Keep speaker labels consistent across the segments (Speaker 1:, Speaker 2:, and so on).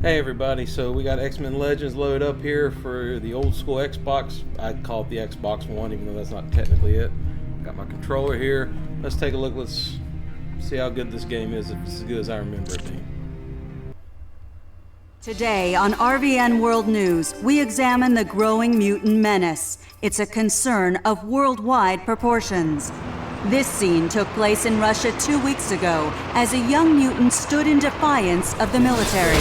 Speaker 1: Hey everybody, so we got X-Men Legends loaded up here for the old school Xbox. I call it the Xbox One, even though that's not technically it. Got my controller here. Let's take a look. Let's see how good this game is, if it's as good as I remember it being.
Speaker 2: Today on RVN World News, we examine the growing mutant menace. It's a concern of worldwide proportions. This scene took place in Russia 2 weeks ago as a young mutant stood in defiance of the military.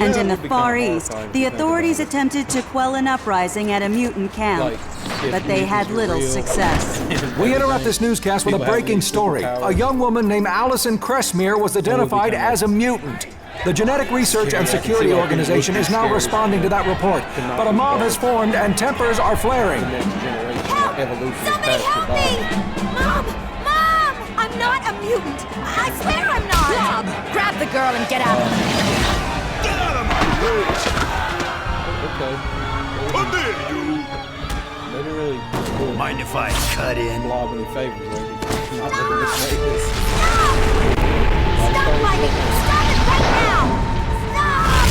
Speaker 2: And in the Far East, the authorities attempted to quell an uprising at a mutant camp, but they had little success.
Speaker 3: We interrupt this newscast with a breaking story. A young woman named Allison Cressmere was identified as a mutant. The Genetic Research and Security Organization is now responding to that report, but a mob has formed and tempers are flaring.
Speaker 4: Help! Somebody help me! Mom! Mom! I'm not a mutant! I swear I'm not!
Speaker 5: Bob, grab the girl and get out of here!
Speaker 6: Get out of my way!
Speaker 1: Okay.
Speaker 6: Come here, you!
Speaker 1: They didn't really
Speaker 6: Mind if I cut in?
Speaker 1: blob any favors, lady. Not looking this way.
Speaker 4: Stop! Stop fighting! Stop it right now! Stop!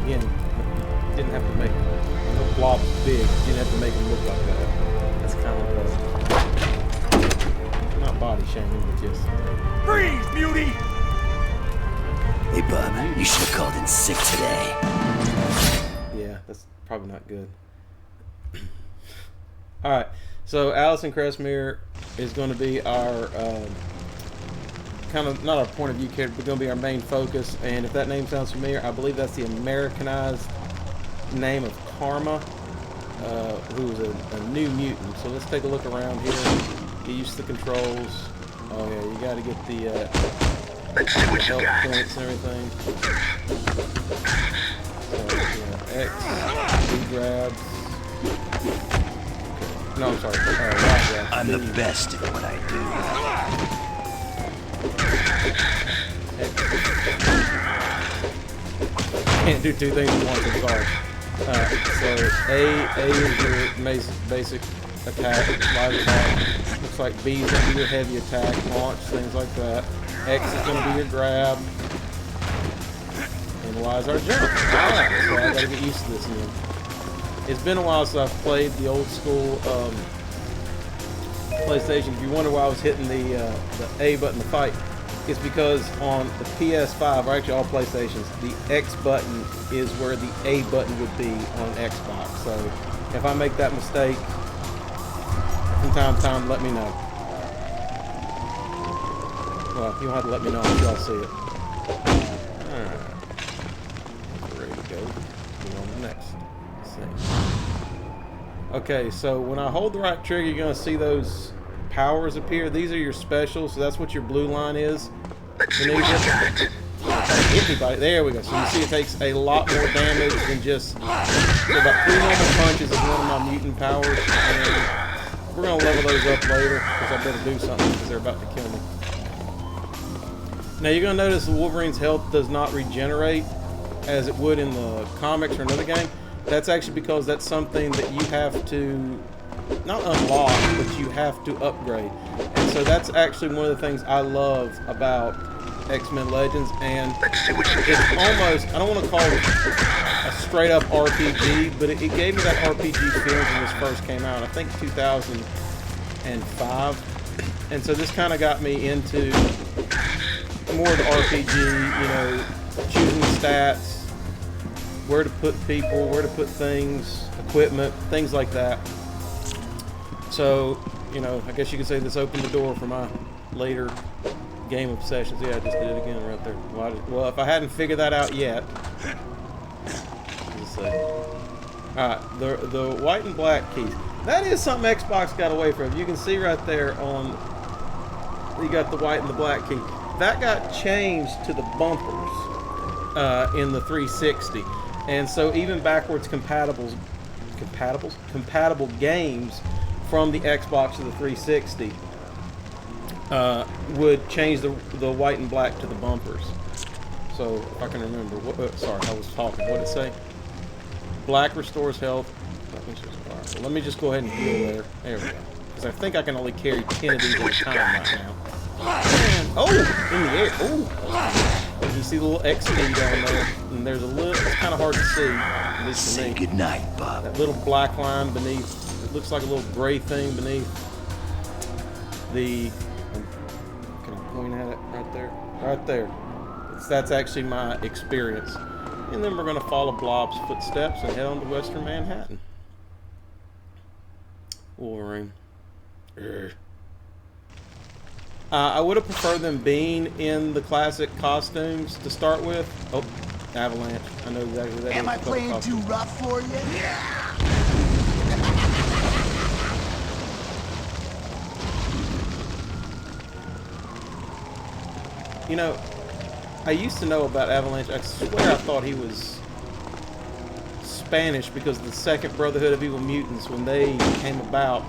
Speaker 1: Again, didn't have to make the blob big. Didn't have to make them look like that. That's kind of not body shaming, but just
Speaker 6: Freeze, mutie!
Speaker 7: Hey, Bub, you should have called in sick today.
Speaker 1: yeah, that's probably not good. All right, so Allison Cressmere is going to be our kind of not our point of view character, but going to be our main focus. And if that name sounds familiar, I believe that's the Americanized name of Karma, who is a new mutant. So let's take a look around here. Get used to the controls. Oh yeah, you got to get the
Speaker 6: Let's see what you
Speaker 1: health
Speaker 6: got.
Speaker 1: points and everything. So yeah, X, B grabs. No, I'm sorry. Right grabs.
Speaker 7: I'm
Speaker 1: B.
Speaker 7: the best at what I do.
Speaker 1: Can't do two things at once, I'm sorry. So A is your basic attack, light attack. Looks like B is going to be your heavy attack, launch, things like that. X is going to be your grab. And Y is our jump. Alright, so I gotta get used to this again. It's been a while since I've played the old school PlayStation. If you wonder why I was hitting the A button to fight, it's because on the PS5, or actually all PlayStations, the X button is where the A button would be on Xbox. So if I make that mistake from time to time, let me know. Well, you don't have to let me know until y'all see it. Alright. Ready to go. Move on to the next thing. Okay, so when I hold the right trigger, you're going to see those powers appear. These are your specials, so that's what your blue line is.
Speaker 6: Let's see what you got.
Speaker 1: Anybody. There we go. So you see it takes a lot more damage than just about 3 normal punches is one of my mutant powers. And we're going to level those up later because I better do something because they're about to kill me. Now you're going to notice the Wolverine's health does not regenerate as it would in the comics or another game. That's actually because that's something that you have to not unlock, but you have to upgrade. And so that's actually one of the things I love about X-Men Legends, and
Speaker 6: Let's see what you
Speaker 1: it's
Speaker 6: got.
Speaker 1: almost, I don't want to call it a straight up RPG, but it gave me that RPG feeling when this first came out, I think 2005. And so this kind of got me into more of the RPG, you know, choosing stats, where to put people, where to put things, equipment, things like that. So, you know, I guess you could say this opened the door for my later game obsessions. Yeah, I just did it again right there. Well, if I hadn't figured that out yet, let's see. Alright, the white and black keys. That is something Xbox got away from. You can see right there on, you got the white and the black key. That got changed to the bumpers in the 360. And so even backwards compatible games from the Xbox to the 360 would change the white and black to the bumpers. So if I can remember, what? Sorry, I was talking. What did it say? Black restores health. Let me just go ahead and heal there. There we go. Because I think I can only carry 10 of these at a time right now. And, oh, in the air. Oh, you see the little XP down there, and there's a little. It's kind of hard to see. At least for me.
Speaker 7: Say goodnight, Bob.
Speaker 1: That little black line beneath. It looks like a little gray thing beneath the. Can I point at it right there? Right there. That's actually my experience. And then we're going to follow Blob's footsteps and head on to Western Manhattan. Wolverine. I would have preferred them being in the classic costumes to start with. Oh, Avalanche. I know exactly what that is.
Speaker 6: Am I playing too rough for you?
Speaker 1: You know, I used to know about Avalanche. I swear I thought he was Spanish because the second Brotherhood of Evil Mutants, when they came about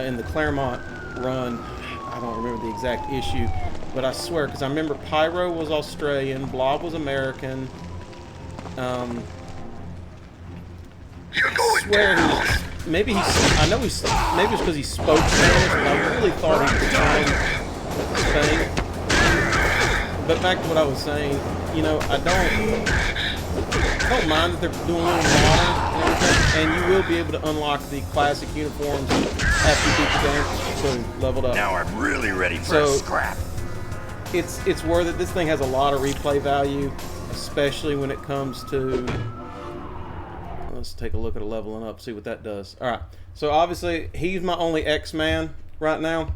Speaker 1: in the Claremont run, I don't remember the exact issue, but I swear, because I remember Pyro was Australian, Blob was American. I swear he was, maybe he's, I know he's, maybe it's because he spoke Spanish, but I really thought he was from Spain. But back to what I was saying, you know, I don't mind that they're doing a little modern and everything, and you will be able to unlock the classic uniforms after you beat the game, so leveled up.
Speaker 6: Now I'm really ready for a scrap.
Speaker 1: It's worth it. This thing has a lot of replay value, especially when it comes to. Let's take a look at a leveling up, see what that does. All right, so obviously he's my only X-Man right now.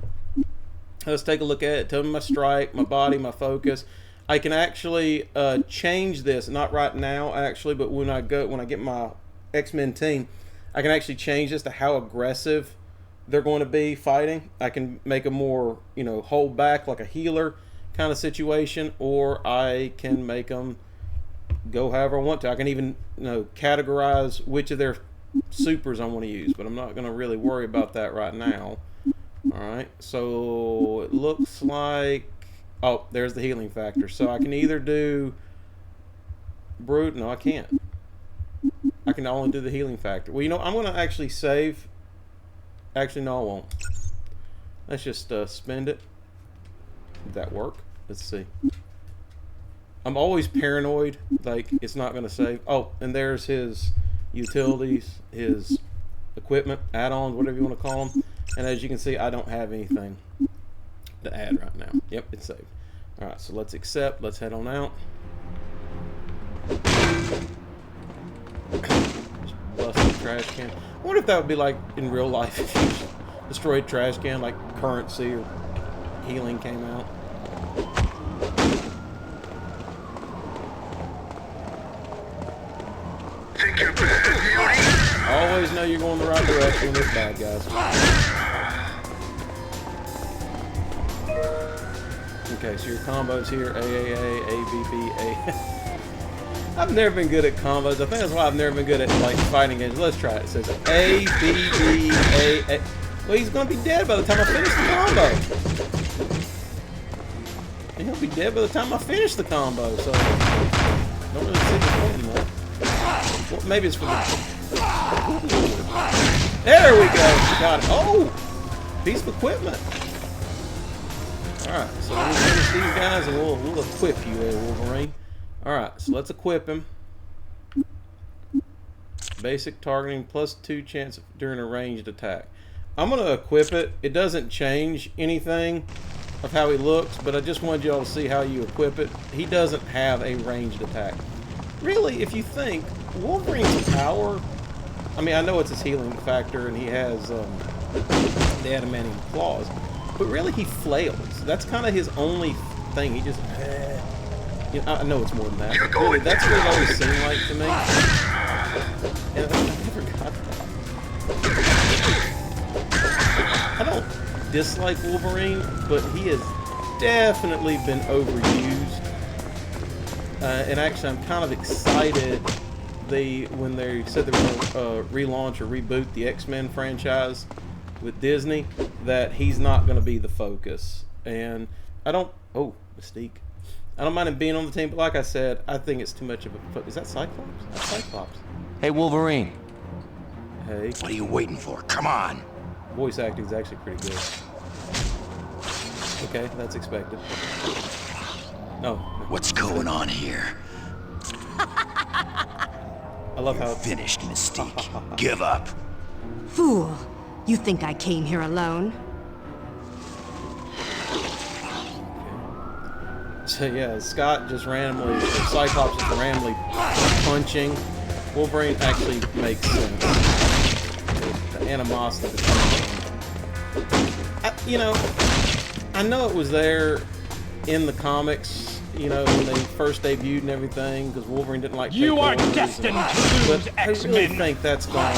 Speaker 1: Let's take a look at it. Tell me my strike, my body, my focus. I can actually change this, not right now actually, but when I get my X-Men team, I can actually change this to how aggressive they're going to be fighting. I can make a more, you know, hold back like a healer kind of situation, or I can make them go however I want to. I can even, you know, categorize which of their supers I want to use, but I'm not going to really worry about that right now. Alright, so it looks like, oh, there's the healing factor. So I can either do Brute, no I can't. I can only do the healing factor. Well, you know, I'm going to actually save. Actually, no I won't. Let's just spend it. Did that work? Let's see. I'm always paranoid, like it's not going to save. Oh, and there's his utilities, his equipment, add-ons, whatever you want to call them. And as you can see, I don't have anything to add right now. Yep, it's saved. Alright, so let's accept. Let's head on out. Just bust the trash can. I wonder if that would be like in real life if you destroyed trash can, like currency or healing came out.
Speaker 6: Think you're bad, Beauty?
Speaker 1: Always know you're going the right direction with this bad guys. Okay, so your combos here, AAA, ABB, A. I've never been good at combos. I think that's why I've never been good at like fighting games. Let's try it. It says ABB, A. Well, he's gonna be dead by the time I finish the combo. And he'll be dead by the time I finish the combo. So don't really see the point in that. Well, maybe it's for the. There we go. Got it. Oh, piece of equipment. Alright, so let me finish these guys and we'll equip you there, Wolverine. Alright, so let's equip him. Basic targeting +2 chance during a ranged attack. I'm going to equip it. It doesn't change anything of how he looks, but I just wanted y'all to see how you equip it. He doesn't have a ranged attack. Really, if you think, Wolverine's power, I mean, I know it's his healing factor and he has the adamantium claws, but really he flails. That's kind of his only thing. He just, you know, I know it's more than that. But really, that's what it always seemed like to me. And I never got that. I don't dislike Wolverine, but he has definitely been overused. And actually, I'm kind of excited when they said they were going to relaunch or reboot the X-Men franchise with Disney, that he's not going to be the focus. And I don't. Oh, Mystique. I don't mind him being on the team, but like I said, I think it's too much of a... Is that Cyclops? That's Cyclops.
Speaker 8: Hey, Wolverine.
Speaker 1: Hey.
Speaker 6: What are you waiting for? Come on.
Speaker 1: Voice acting is actually pretty good. Okay, that's expected. No.
Speaker 7: What's going on here?
Speaker 1: I love how...
Speaker 7: Finished, Mystique. Give up.
Speaker 5: Fool. You think I came here alone?
Speaker 1: So yeah, Scott just randomly, Cyclops just randomly punching. Wolverine actually makes sense. The animosity. You know, I know it was there in the comics, you know, when they first debuted and everything, because Wolverine didn't like.
Speaker 9: You are destined to lose, X-Men.
Speaker 1: I really think that's gone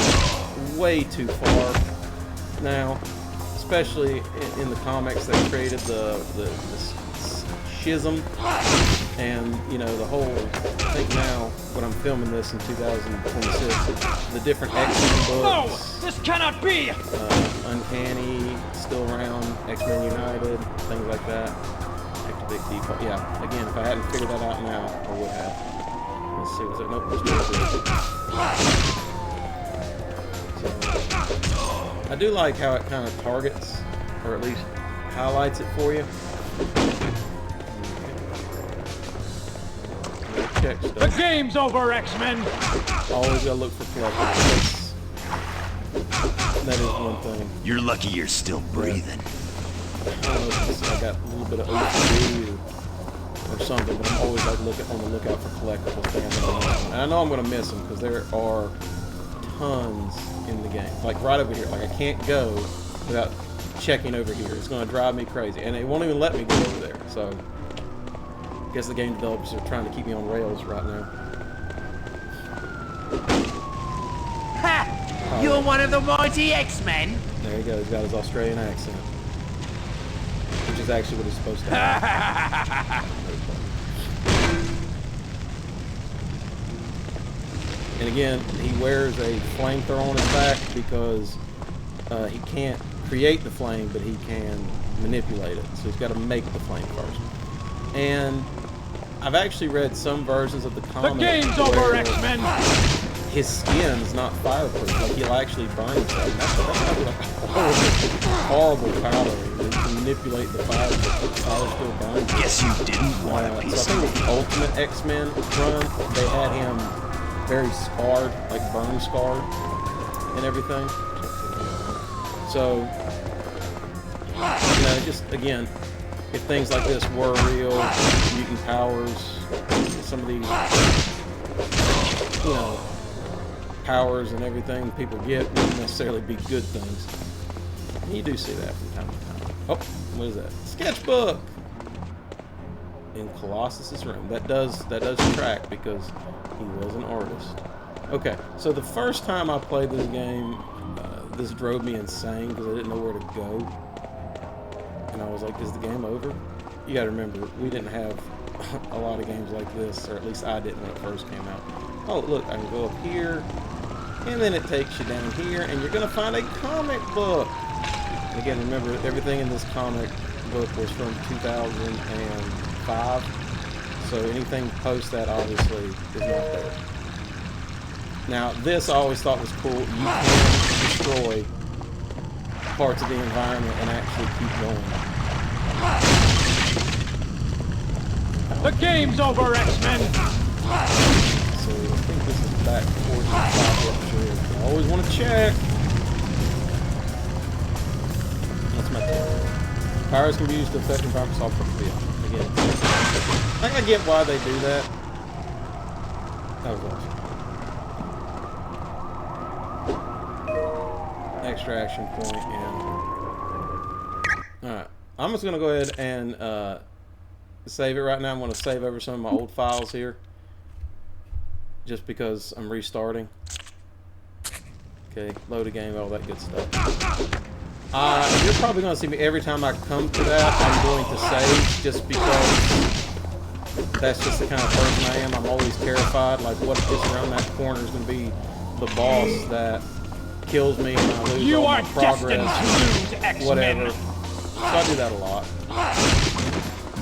Speaker 1: way too far now, especially in the comics that created the schism, and you know, the whole, I think now when I'm filming this in 2026, the different X-Men
Speaker 9: No,
Speaker 1: books,
Speaker 9: this cannot be.
Speaker 1: Uncanny still around, X-Men United, things like that. Extra Big T. Yeah, again, if I hadn't figured that out now, I would have. Let's see, was there? Nope, so, I do like how it kind of targets, or at least highlights it for you. Check stuff.
Speaker 9: The game's over, X-Men.
Speaker 1: Always gotta look for collectibles. That is one thing.
Speaker 7: You're lucky you're still breathing.
Speaker 1: I don't know if I got a little bit of OCD or something, but I'm always like on the lookout for collectibles. And I know I'm gonna miss them because there are tons in the game. Like right over here. Like I can't go without checking over here. It's gonna drive me crazy, and it won't even let me go over there. So I guess the game developers are trying to keep me on rails right now.
Speaker 8: Ha! You're one of the mighty X-Men.
Speaker 1: There he goes. He's got his Australian accent, which is actually what he's supposed to have. And again, he wears a flamethrower on his back because he can't create the flame, but he can manipulate it. So he's got to make the flame first. And I've actually read some versions of the comic.
Speaker 9: The game's over, X-Men.
Speaker 1: His skin is not fireproof. Like he'll actually burn himself. That's like a horrible powder. They can manipulate the fire, but the fire still burns.
Speaker 7: Guess you didn't want a piece
Speaker 1: So I think with the Ultimate X-Men run, they had him very scarred, like burn scarred and everything. So, you know, just again, if things like this were real, mutant powers, some of these, you know, powers and everything people get wouldn't necessarily be good things. And you do see that from time to time. Oh, what is that? Sketchbook in Colossus's room. That does track because he was an artist. Okay, so the first time I played this game, this drove me insane because I didn't know where to go. And I was like, is the game over? You gotta remember, we didn't have a lot of games like this, or at least I didn't when it first came out. Oh, look, I can go up here, and then it takes you down here, and you're gonna find a comic book. And again, remember, everything in this comic book was from 2005, so anything post that obviously is not there. Now, this I always thought was cool. You can destroy parts of the environment and actually keep going.
Speaker 9: The game's over, X-Men.
Speaker 1: So I think this is back towards the top episode. I always want to check. That's my tip. Powers can be used to affect environments all perfectly. Again, I think I get why they do that. That was awesome. Extraction point, yeah. Alright, I'm just going to go ahead and save it right now. I'm going to save over some of my old files here. Just because I'm restarting. Okay, load a game, all that good stuff. You're probably going to see me every time I come to that, I'm going to save, just because that's just the kind of person I am. I'm always terrified, like what if this around that corner is going to be the boss that kills me and I lose all my progress,
Speaker 9: to lose, X-Men.
Speaker 1: whatever. So I do that a lot.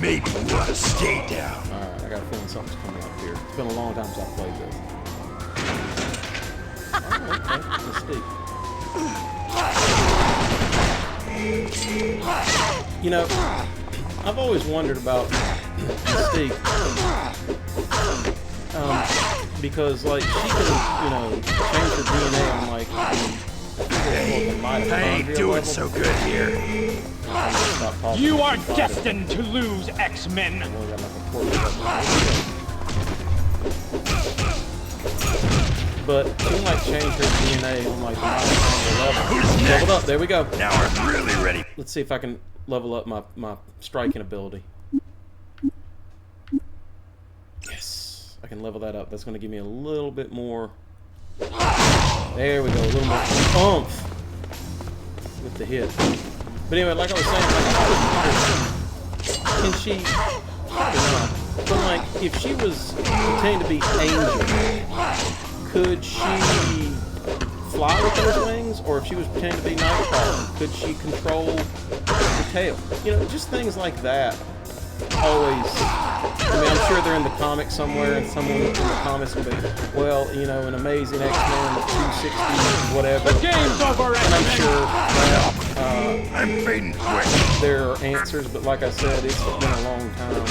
Speaker 6: Maybe you ought to stay down.
Speaker 1: Alright, I got a feeling something's coming up here. It's been a long time since I've played this. Oh, okay. Mystique. You know, I've always wondered about Mystique. Because, like, she can, you know, change her DNA on, like,
Speaker 6: I ain't doing so good here.
Speaker 9: You are destined to lose, X-Men.
Speaker 1: But she can, like, change her DNA on, like, the mitochondrial level.
Speaker 6: Who's next?
Speaker 1: Leveled up, there we go.
Speaker 6: Now I'm really ready.
Speaker 1: Let's see if I can level up my striking ability. Yes, I can level that up. That's going to give me a little bit more. There we go, a little more oomph with the hit. But anyway, like I was saying, like, can she? Probably not. But like, if she was pretending to be Angel, could she fly with those wings? Or if she was pretending to be Nightcrawler, could she control the tail? You know, just things like that. Always. I mean, I'm sure they're in the comics somewhere, and someone in the comments will be, well, you know, an Amazing X-Men of 260, whatever.
Speaker 9: The game's over,
Speaker 1: and I'm
Speaker 9: X-Men.
Speaker 1: sure
Speaker 6: I'm fading quick.
Speaker 1: there are answers, but like I said, it's been a long time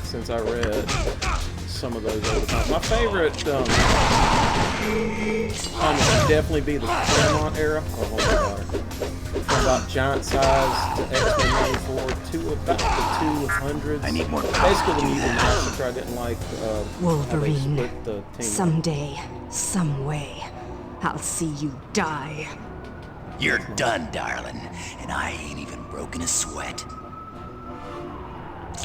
Speaker 1: since I read some of those old times. My favorite comic would definitely be the Claremont era. Oh, hold on, water. From about Giant Size to X-Men 94 to about the 200s.
Speaker 6: I need more power.
Speaker 1: Basically, the Mutant Massacre. I didn't like how they
Speaker 5: Wolverine,
Speaker 1: split the team.
Speaker 5: someday, some way, I'll see you die.
Speaker 7: You're done, darling, and I ain't even broken a sweat.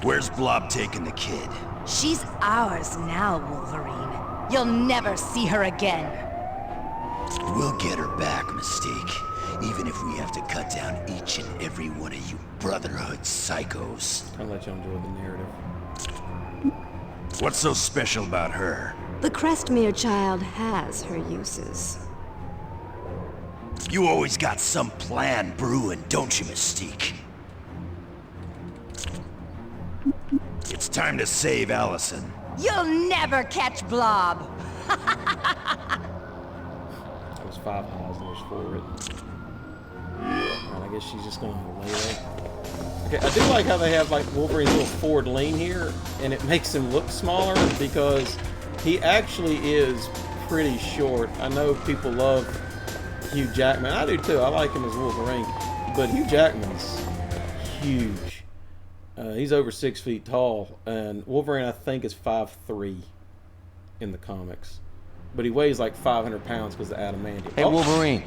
Speaker 6: Where's Blob taking the kid?
Speaker 4: She's ours now, Wolverine. You'll never see her again.
Speaker 7: We'll get her back, Mystique. Even if we have to cut down each and every one of you Brotherhood psychos.
Speaker 1: I'll let you enjoy the narrative.
Speaker 6: What's so special about her?
Speaker 5: The Crestmere child has her uses.
Speaker 7: You always got some plan brewing, don't you, Mystique?
Speaker 6: It's time to save Allison.
Speaker 4: You'll never catch Blob.
Speaker 1: That was 5 highs and there's 4 written. And I guess she's just gonna lay there. Okay, I do like how they have like Wolverine's little forward lean here, and it makes him look smaller because he actually is pretty short. I know people love Hugh Jackman. I do too. I like him as Wolverine, but Hugh Jackman's huge. He's over 6 feet tall, and Wolverine I think is 5'3" in the comics, but he weighs like 500 pounds because of adamantium.
Speaker 8: Hey, Wolverine.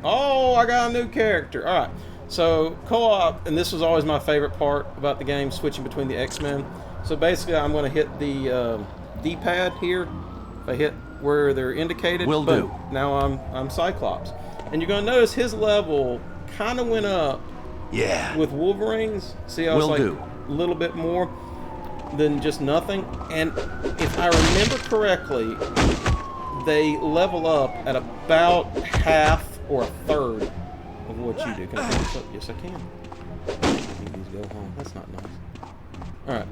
Speaker 1: Oh, I got a new character. All right. So co-op, and this was always my favorite part about the game, switching between the X-Men. So basically, I'm going to hit the D-pad here. If I hit where they're indicated,
Speaker 8: Will do.
Speaker 1: Now I'm Cyclops, and you're going to notice his level kind of went up.
Speaker 6: Yeah.
Speaker 1: With Wolverine's. See how it's
Speaker 8: Will
Speaker 1: like
Speaker 8: do.
Speaker 1: a little bit more than just nothing. And if I remember correctly, they level up at about half or a third of what you do. Can I pick this up? Yes, I can. These go home. That's not nice. Alright.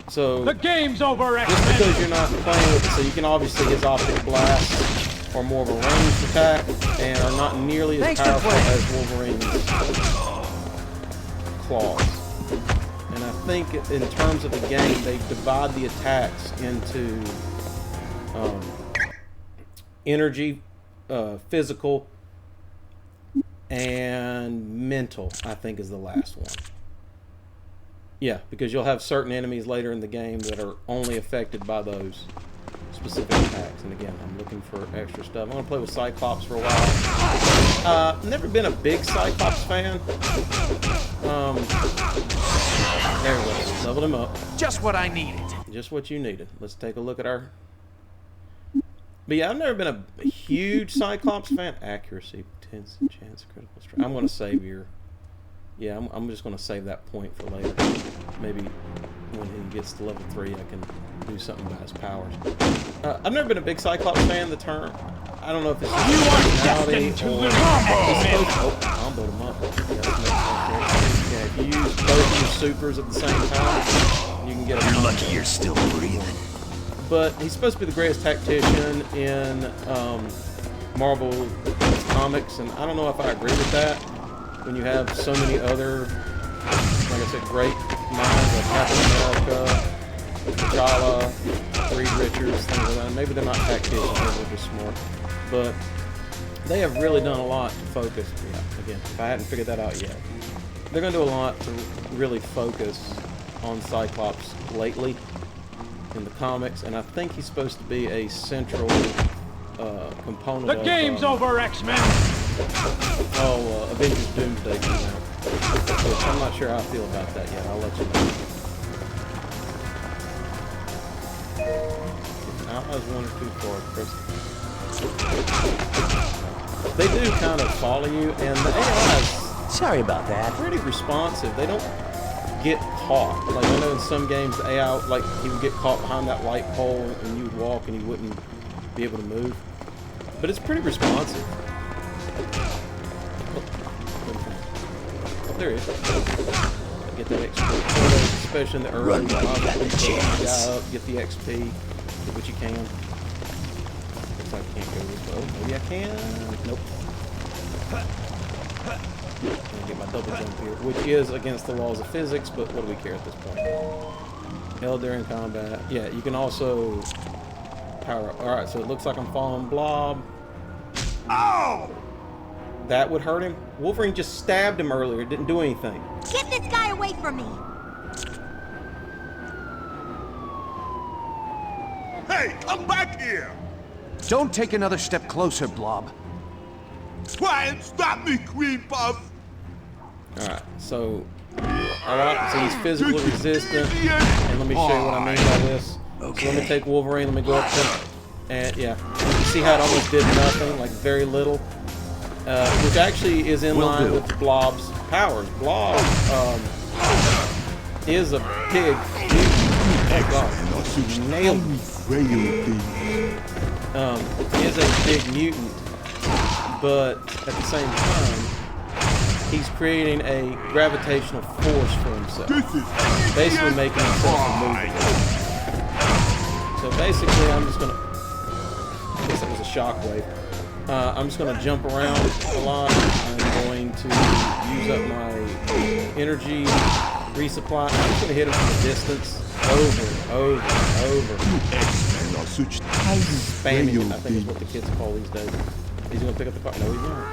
Speaker 1: So,
Speaker 9: The game's over,
Speaker 1: just
Speaker 9: X-Men.
Speaker 1: because you're not playing with it, so you can obviously his optic blast are more of a ranged attack and are not nearly as powerful as Wolverine's claws. And I think in terms of the game, they divide the attacks into energy, physical, and mental, I think is the last one. Yeah, because you'll have certain enemies later in the game that are only affected by those specific attacks. And again, I'm looking for extra stuff. I'm going to play with Cyclops for a while. Never been a big Cyclops fan. There we go. Leveled him up.
Speaker 8: Just what I needed.
Speaker 1: Just what you needed. Let's take a look at our... But yeah, I've never been a huge Cyclops fan. Accuracy, chance, critical strike. I'm going to save your... Yeah, I'm just going to save that point for later. Maybe when he gets to level 3, I can do something about his powers. I've never been a big Cyclops fan. The term, I don't know if it's just
Speaker 9: You are
Speaker 1: personality
Speaker 9: destined to
Speaker 1: or
Speaker 9: lose,
Speaker 1: it's
Speaker 9: X-Men.
Speaker 1: supposed to comboed him up. Yeah, If you use both your supers at the same time, you can get a
Speaker 7: You're
Speaker 1: combo.
Speaker 7: lucky you're still breathing.
Speaker 1: But he's supposed to be the greatest tactician in Marvel comics, and I don't know if I agree with that. When you have so many other, like I said, great minds like Captain America, T'Challa, Reed Richards, things like that. Maybe they're not tacticians, maybe they're just smart. But they have really done a lot to focus. Yeah, again, if I hadn't figured that out yet, they're going to do a lot to really focus on Cyclops lately in the comics, and I think he's supposed to be a central component
Speaker 9: The
Speaker 1: of...
Speaker 9: game's over, X-Men!
Speaker 1: Avengers Doomsday came out. Which I'm not sure how I feel about that yet. I'll let you know. Allies 1 or 2 for Chris. They do kind of follow you, and the AIs
Speaker 8: Sorry about that.
Speaker 1: pretty responsive. They don't get caught. Like, I know in some games the AI, like, he would get caught behind that light pole and you would walk and he wouldn't be able to move. But it's pretty responsive. Oh, there he is. Get that XP, especially in the early
Speaker 7: Run while you got the chance.
Speaker 1: up, get the XP, get what you can. Looks like I can't go this way. Maybe I can. Nope. I'll get my double jump here, which is against the laws of physics, but what do we care at this point? Held during combat. Yeah, you can also power up. Alright, so it looks like I'm following Blob.
Speaker 7: Ow!
Speaker 1: That would hurt him. Wolverine just stabbed him earlier, didn't do anything.
Speaker 4: Get this guy away from me!
Speaker 6: Hey, come back here!
Speaker 8: Don't take another step closer, Blob.
Speaker 6: Try and stop me, Queen Puff!
Speaker 1: Alright, so so he's physically resistant. And let me show you what I mean by this.
Speaker 7: Okay.
Speaker 1: So let me take Wolverine, let me go up to him. And yeah, you see how it almost did nothing, like very little? Which actually is in line with Blob's powers. Blob is a big nailed me. Is a big mutant, but at the same time, he's creating a gravitational force for himself. Basically making himself immovable. So basically, I'm just gonna, I guess that was a shockwave. I'm just gonna jump around a lot. I'm going to use up my energy resupply. I'm just gonna hit him from a distance, over and over and over.
Speaker 6: X-Men are such tiny
Speaker 1: Spamming it, I think is what the kids call these days. He's gonna pick up the car. No, he won't.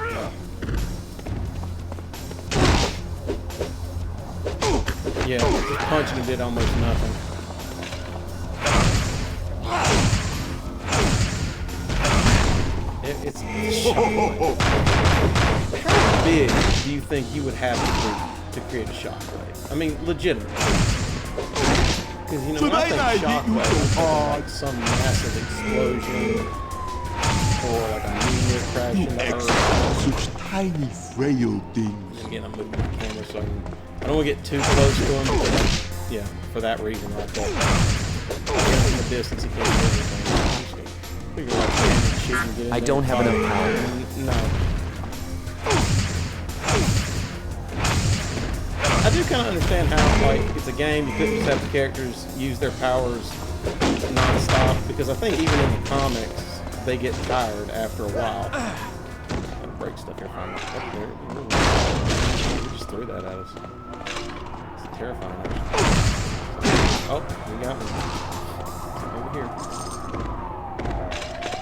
Speaker 1: Yeah, just punching did almost nothing. It's shockwave. How big do you think you would have to create a shockwave? I mean, legitimately. Because, you know, when I think shockwave, I'm thinking like some massive explosion or like a meteor crashing the Earth.
Speaker 6: such tiny, frail things.
Speaker 1: Again, I'm moving the camera so I don't want to get too close to him. Because, yeah, for that reason right there. From the distance, he can't do anything. Figure out damage shooting good.
Speaker 8: I don't have enough power.
Speaker 1: No. I do kind of understand how, like, it's a game, you couldn't just have the characters use their powers non-stop, because I think even in the comics, they get tired after a while. Gotta break stuff here from up there. Ooh. You just threw that at us. It's terrifying, actually. Oh, we got one. Over here.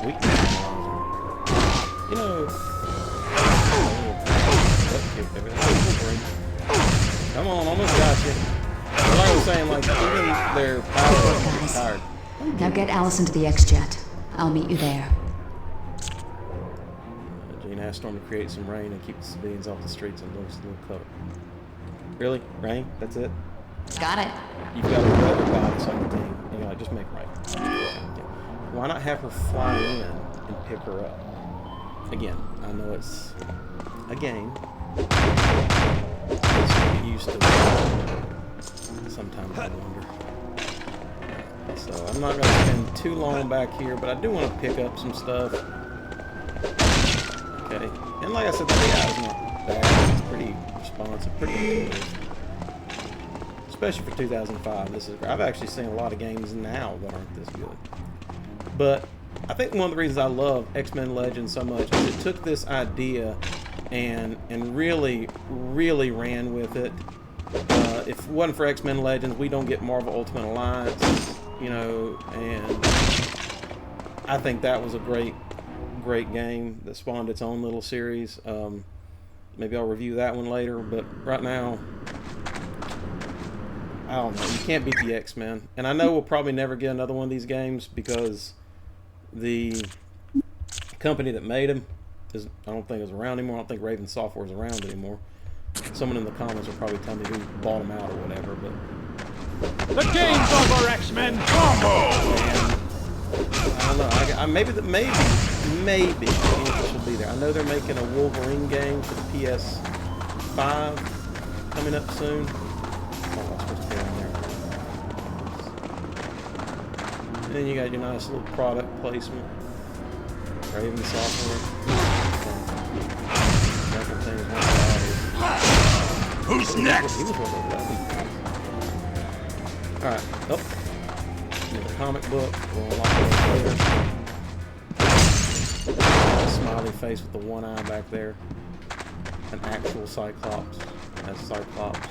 Speaker 1: Weakness. You know... Come on, almost got you. But like I was saying, like, even their powers are tired.
Speaker 5: Now get Allison to the X-Jet. I'll meet you there.
Speaker 1: Jean asked Storm to create some rain and keep the civilians off the streets and those little cover. Really? Rain? That's it?
Speaker 5: Got it.
Speaker 1: You've got a weather goddess on your team. And you're like, just make rain. Why not have her fly in and pick her up? Again, I know it's a game. Get used to it. Sometimes I wonder. So I'm not going to spend too long back here, but I do want to pick up some stuff. Okay. And like I said, the AI is not bad. It's pretty responsive, pretty intuitive. especially for 2005. This is. I've actually seen a lot of games now that aren't this good. But I think one of the reasons I love X-Men Legends so much is it took this idea and really ran with it. If it wasn't for X-Men Legends, we don't get Marvel Ultimate Alliance, you know, and I think that was a great game that spawned its own little series. Maybe I'll review that one later, but right now, I don't know. You can't beat the X-Men. And I know we'll probably never get another one of these games because the company that made them I don't think is around anymore. I don't think Raven Software is around anymore. Someone in the comments will probably tell me who bought them out or whatever, but...
Speaker 9: The game's over, X-Men! Combo!
Speaker 1: I don't know. Maybe the interest will be there. I know they're making a Wolverine game for the PS5 coming up soon. Oh, I'm supposed to get in there. And then you got your nice little product placement. Raven Software.
Speaker 7: Who's next?
Speaker 1: Alright, the comic book. We'll unlock it later. Smiley face with the one eye back there. An actual Cyclops. That's Cyclops.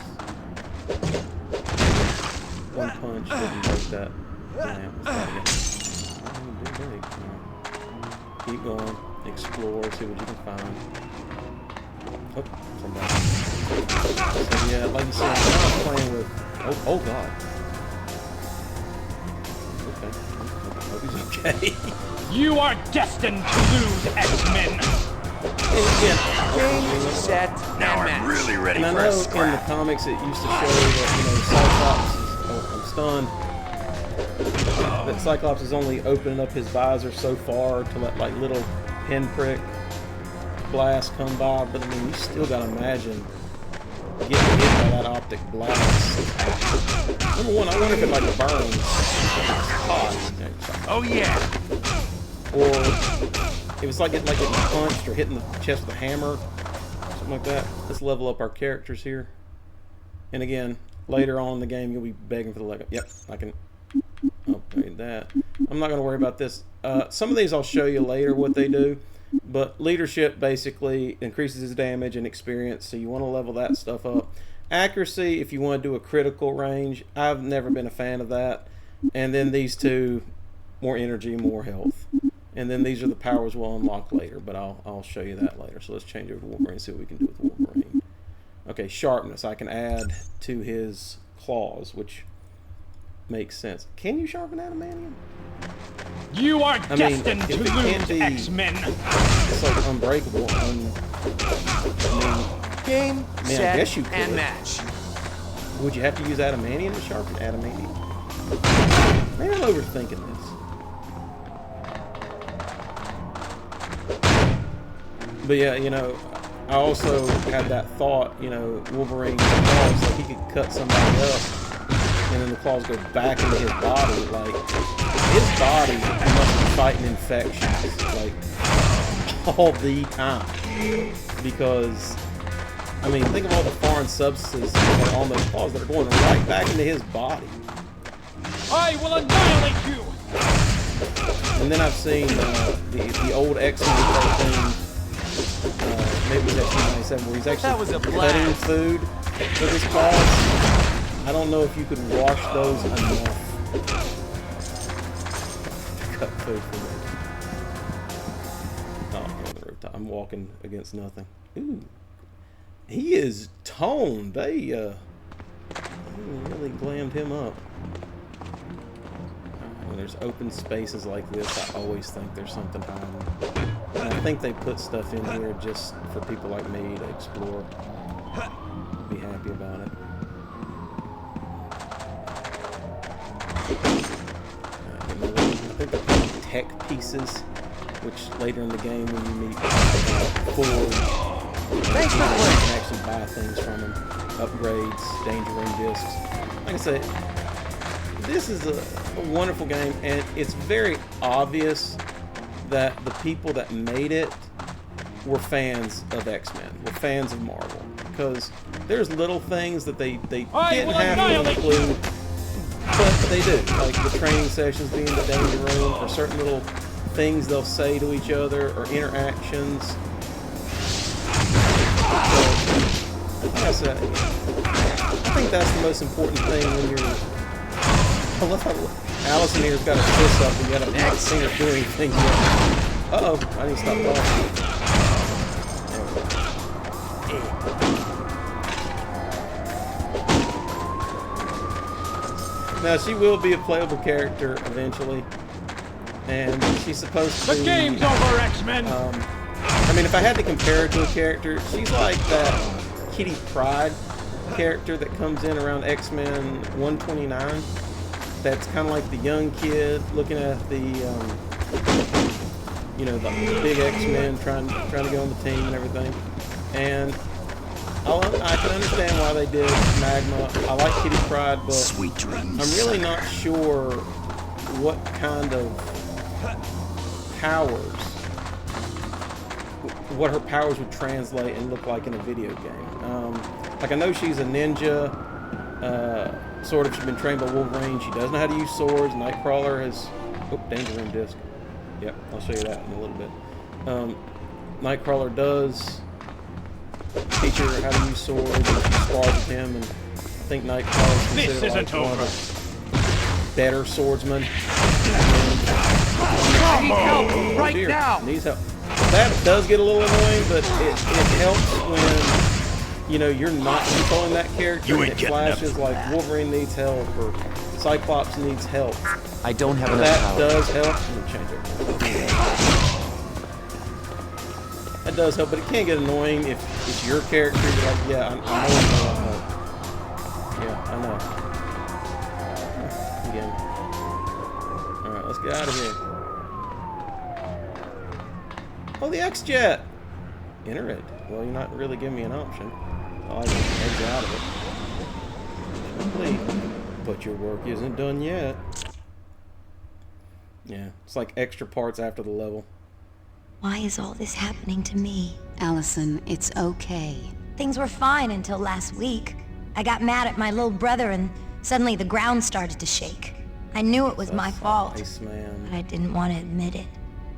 Speaker 1: One punch didn't break that. Damn, what's that again? Keep going. Explore, see what you can find. Oh, somebody. So yeah, like you said, I'm playing with... Oh god. Okay. Hope he's okay.
Speaker 9: You are destined to lose, X-Men!
Speaker 1: And again,
Speaker 8: Game, set,
Speaker 7: Now I'm really ready
Speaker 1: and I
Speaker 7: for
Speaker 1: know
Speaker 7: a
Speaker 1: in the
Speaker 7: scrap.
Speaker 1: comics it used to show that, you know, Cyclops is... Oh, I'm stunned. That Cyclops is only opening up his visor so far to let, like, little pinprick blast come by, but I mean, you still gotta imagine getting hit by that optic blast. Number one, I wonder if it like burns. Hot.
Speaker 7: Oh yeah.
Speaker 1: Or if it's like getting punched or hitting the chest with a hammer, something like that. Let's level up our characters here. And again, later on in the game, you'll be begging for the Lego. Yep, I can upgrade that. I'm not gonna worry about this. Some of these I'll show you later what they do. But leadership basically increases his damage and experience, so you want to level that stuff up. Accuracy, if you want to do a critical range, I've never been a fan of that. And then these two, more energy, more health. And then these are the powers we'll unlock later, but I'll show you that later. So let's change over to Wolverine and see what we can do with Wolverine. Okay, sharpness. I can add to his claws, which makes sense. Can you sharpen adamantium?
Speaker 9: You are destined to lose,
Speaker 1: be,
Speaker 9: X-Men!
Speaker 1: It's like unbreakable.
Speaker 8: Game,
Speaker 1: I
Speaker 8: set,
Speaker 1: guess you could.
Speaker 8: and match.
Speaker 1: Would you have to use adamantium to sharpen adamantium? Maybe I'm overthinking this. But yeah, you know, I also had that thought, you know, Wolverine's claws, like he could cut somebody up and then the claws go back into his body. Like, his body must be fighting infections, like, all the time. Because, I mean, think of all the foreign substances that are on those claws that are going right back into his body.
Speaker 9: I will annihilate you!
Speaker 1: And then I've seen the old X-Men cartoon, maybe it was X-Men 97, where he's actually cutting food with his claws. I don't know if you could wash those enough to cut food for me. Oh, I'm on the rooftop. I'm walking against nothing. Ooh. He is toned. They really glammed him up. When there's open spaces like this, I always think there's something hiding. And I think they put stuff in here just for people like me to explore. Be happy about it. I think they're called tech pieces, which later in the game when you meet Ford,
Speaker 8: Thanks for the
Speaker 1: you
Speaker 8: link.
Speaker 1: can actually buy things from them. Upgrades, Danger Ring discs. Like I said, this is a wonderful game, and it's very obvious that the people that made it were fans of X-Men, were fans of Marvel. Because there's little things that they
Speaker 9: I
Speaker 1: didn't
Speaker 9: will
Speaker 1: have to
Speaker 9: annihilate
Speaker 1: include, but they do. Like the training sessions being the danger room, or certain little things they'll say to each other, or interactions. So, like I said, I think that's the most important thing when you're. I love how Allison here's got her fist up and yet I've not seen her do anything yet. Uh-oh, I need to stop talking. Now, she will be a playable character eventually, and she's supposed to be...
Speaker 9: The game's over, X-Men!
Speaker 1: I mean, if I had to compare her to a character, she's like that Kitty Pryde character that comes in around X-Men 129. That's kind of like the young kid looking at the, you know, the big X-Men trying to get on the team and everything. And I can understand why they did Magma. I like Kitty Pryde, but
Speaker 7: Sweet dreams,
Speaker 1: I'm really not sure what kind of powers, what her powers would translate and look like in a video game. Like I know she's a ninja, sort of. She's been trained by Wolverine. She does know how to use swords. Nightcrawler has, danger room disc. Yep, I'll show you that in a little bit. Nightcrawler does teach her how to use swords, and she spars with him, and I think Nightcrawler is considered like one of the better swordsmen.
Speaker 9: I need help right now!
Speaker 1: Needs help. That does get a little annoying, but it helps when, you know, you're not controlling that character. It flashes like Wolverine needs help or Cyclops needs help.
Speaker 8: I don't have enough power.
Speaker 1: That does help. Let me change it. That does help, but it can get annoying if it's your character. You're like, yeah, I know I'm going to help. Yeah, I know. Again. Alright, let's get out of here. Oh, the X-Jet! Enter it. Well, you're not really giving me an option. I can exit out of it. Complete. But your work isn't done yet. Yeah, it's like extra parts after the level.
Speaker 4: Why is all this happening to me?
Speaker 2: Allison, it's okay.
Speaker 4: Things were fine until last week. I got mad at my little brother and suddenly the ground started to shake. I knew it was my fault, but I didn't want to admit it.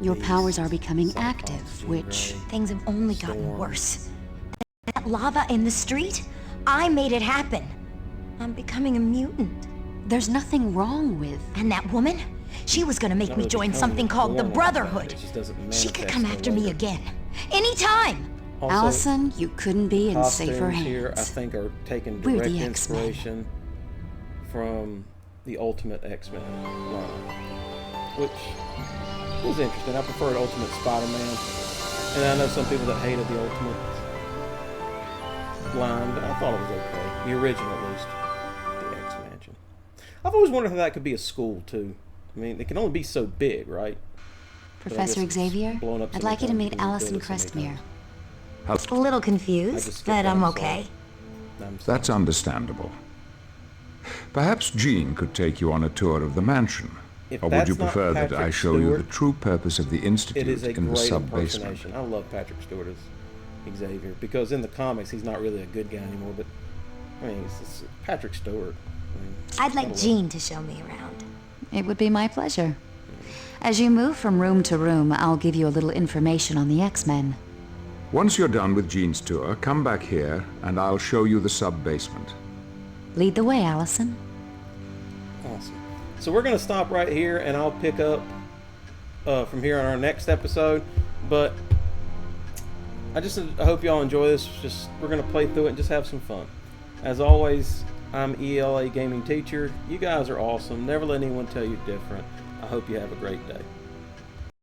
Speaker 2: Your powers are becoming active, which...
Speaker 4: Things have only gotten worse. That lava in the street? I made it happen. I'm becoming a mutant.
Speaker 2: There's nothing wrong with...
Speaker 4: And that woman? She was gonna make me join something called the Brotherhood. She could come after me again. Anytime!
Speaker 1: Also,
Speaker 2: Allison, you couldn't be in safer hands.
Speaker 1: Here, I think, are taking
Speaker 2: We're
Speaker 1: direct
Speaker 2: the
Speaker 1: inspiration from the Ultimate X-Men line, which was interesting. I preferred Ultimate Spider-Man, and I know some people that hated the Ultimate line, but I thought it was okay. The original, at least, the X-Mansion. I've always wondered how that could be a school too. I mean, it can only be so big, right?
Speaker 2: Professor Xavier, I'd like you to meet Allison Crestmere.
Speaker 4: A little confused, but I'm okay.
Speaker 10: That's understandable. Perhaps Jean could take you on a tour of the mansion. Or would you prefer that I show you the true purpose of the Institute in the sub-basement?
Speaker 1: I love Patrick Stewart as Xavier, because in the comics he's not really a good guy anymore, but I mean, it's Patrick Stewart. I mean,
Speaker 4: I'd like Jean to show me around.
Speaker 2: It would be my pleasure. As you move from room to room, I'll give you a little information on the X-Men.
Speaker 10: Once you're done with Jean's tour, come back here and I'll show you the sub-basement.
Speaker 2: Lead the way, Allison.
Speaker 1: Awesome. So we're going to stop right here, and I'll pick up from here on our next episode. But I hope y'all enjoy this. We're going to play through it and just have some fun. As always, I'm ELA Gaming Teacher. You guys are awesome. Never let anyone tell you different. I hope you have a great day.